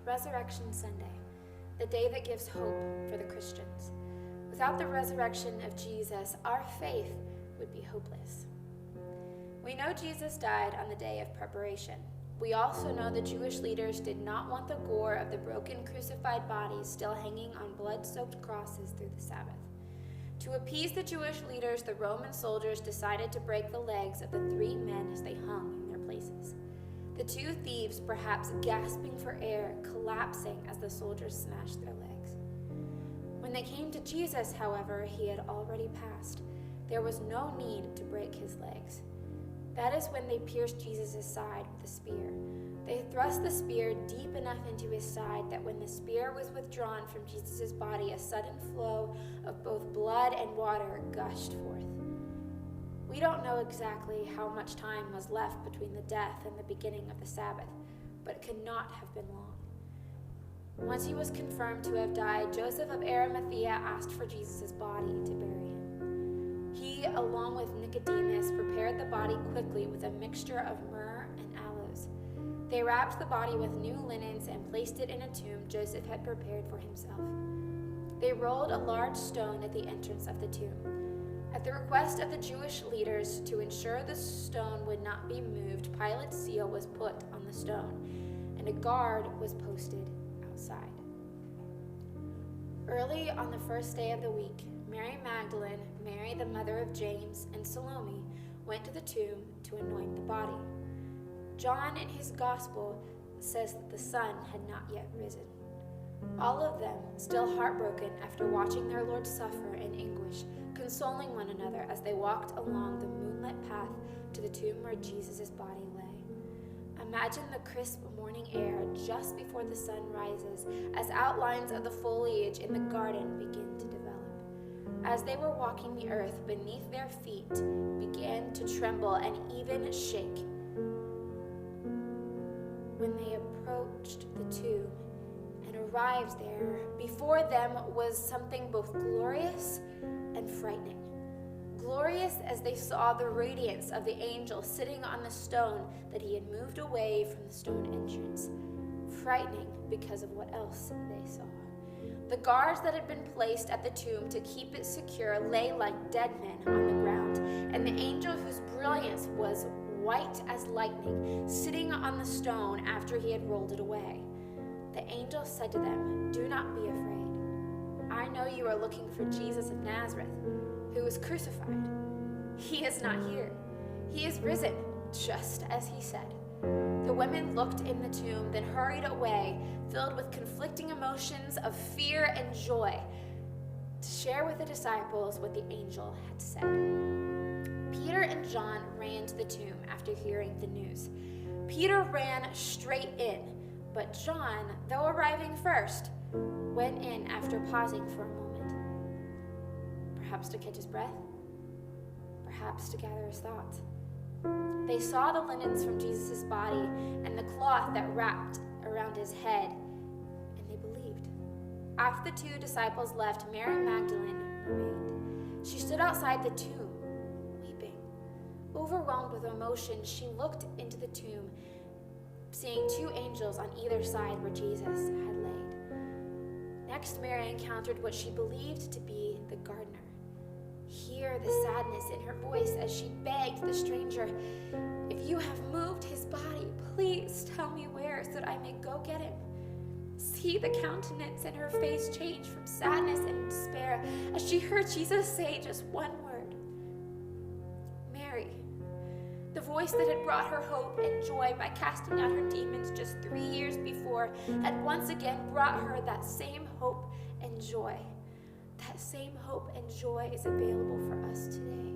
Resurrection Sunday, the day that gives hope for the Christians. Without the resurrection of Jesus, our faith would be hopeless. We know Jesus died on the day of preparation. We also know the Jewish leaders did not want the gore of the broken, crucified bodies still hanging on blood-soaked crosses through the Sabbath. To appease the Jewish leaders, the Roman soldiers decided to break the legs of the 3 men as they hung in their places. The 2 thieves, perhaps gasping for air, collapsing as the soldiers smashed their legs. When they came to Jesus, however, he had already passed. There was no need to break his legs. That is when they pierced Jesus' side with a spear. They thrust the spear deep enough into his side that when the spear was withdrawn from Jesus' body, a sudden flow of both blood and water gushed forth. We don't know exactly how much time was left between the death and the beginning of the Sabbath, but it could not have been long. Once he was confirmed to have died, Joseph of Arimathea asked for Jesus' body to bury him. He, along with Nicodemus, prepared the body quickly with a mixture of myrrh and aloes. They wrapped the body with new linens and placed it in a tomb Joseph had prepared for himself. They rolled a large stone at the entrance of the tomb. At the request of the Jewish leaders, to ensure the stone would not be moved, Pilate's seal was put on the stone, and a guard was posted outside. Early on the first day of the week, Mary Magdalene, Mary the mother of James, and Salome went to the tomb to anoint the body. John, in his gospel, says that the sun had not yet risen. All of them, still heartbroken after watching their Lord suffer in anguish, consoling one another as they walked along the moonlit path to the tomb where Jesus' body lay. Imagine the crisp morning air just before the sun rises as outlines of the foliage in the garden begin to develop. As they were walking, the earth beneath their feet began to tremble and even shake. When they approached the tomb and arrived there, before them was something both glorious and frightening. Glorious as they saw the radiance of the angel sitting on the stone that he had moved away from the stone entrance. Frightening because of what else they saw. The guards that had been placed at the tomb to keep it secure lay like dead men on the ground, and the angel whose brilliance was white as lightning, sitting on the stone after he had rolled it away. The angel said to them, "Do not be afraid. I know you are looking for Jesus of Nazareth, who was crucified. He is not here. He is risen, just as he said." The women looked in the tomb, then hurried away, filled with conflicting emotions of fear and joy, to share with the disciples what the angel had said. Peter and John ran to the tomb after hearing the news. Peter ran straight in, but John, though arriving first, went in after pausing for a moment. Perhaps to catch his breath, perhaps to gather his thoughts. They saw the linens from Jesus' body and the cloth that wrapped around his head, and they believed. After the 2 disciples left, Mary Magdalene remained. She stood outside the tomb, weeping. Overwhelmed with emotion, she looked into the tomb, seeing 2 angels on either side where Jesus had laid. Next, Mary encountered what she believed to be the gardener. Hear the sadness in her voice as she begged the stranger, "If you have moved his body, please tell me where so that I may go get him." See the countenance in her face change from sadness and despair as she heard Jesus say just one word, "Mary." The voice that had brought her hope and joy by casting out her demons just 3 years before had once again brought her that same hope and joy. That same hope and joy is available for us today.